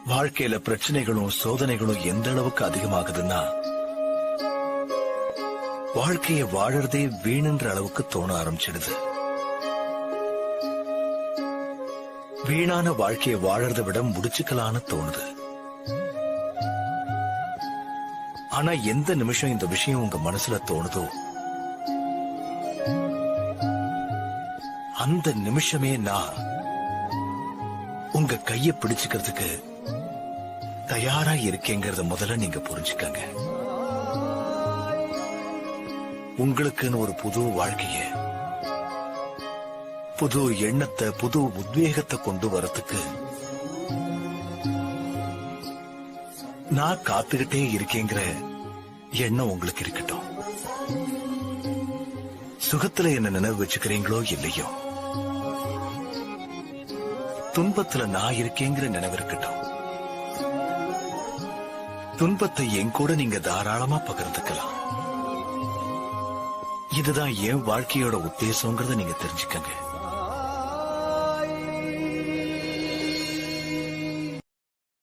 வாழ்க்கையில பிரச்சனைகளும் சோதனைகளும் எந்த அளவுக்கு அதிகமாகுதுன்னா வாழ்க்கைய வாழறதே வீணுன்ற அளவுக்கு தோண ஆரம்பிச்சிடுது. வீணான வாழ்க்கைய வாழறதை விட முடிச்சுக்கலான்னு தோணுது. ஆனா எந்த நிமிஷம் இந்த விஷயம் உங்க மனசுல தோணுதோ அந்த நிமிஷமே நான் உங்க கைய பிடிச்சுக்கிறதுக்கு தயாரா இருக்கேங்கிறத முதல்ல நீங்க புரிஞ்சுக்கங்க. உங்களுக்குன்னு ஒரு புது வாழ்க்கைய, புது எண்ணத்தை, புது உத்வேகத்தை கொண்டு வரத்துக்கு நான் காத்துக்கிட்டே இருக்கேங்கிற எண்ணம் உங்களுக்கு இருக்கட்டும். சுகத்துல என்ன நினைவு வச்சுக்கிறீங்களோ இல்லையோ, துன்பத்துல நான் இருக்கேங்கிற நினைவு இருக்கட்டும். துன்பத்தை என் கூட நீங்க தாராளமா பகிர்ந்துக்கலாம். இதுதான் என் வாழ்க்கையோட உத்தேசங்கிறத நீங்க தெரிஞ்சுக்கங்க.